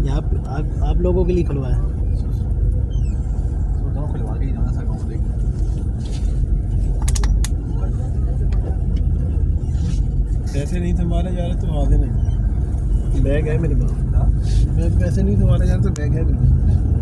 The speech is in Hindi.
यहाँ आप लोगों के लिए खुलवाया है। खुलवा के ही जाना सर को देखना। पैसे नहीं संभाले जा रहे तो आगे नहीं। बैग है मेरे पास, मैं पैसे नहीं संभाले जा रहे तो बैग है मेरे पास।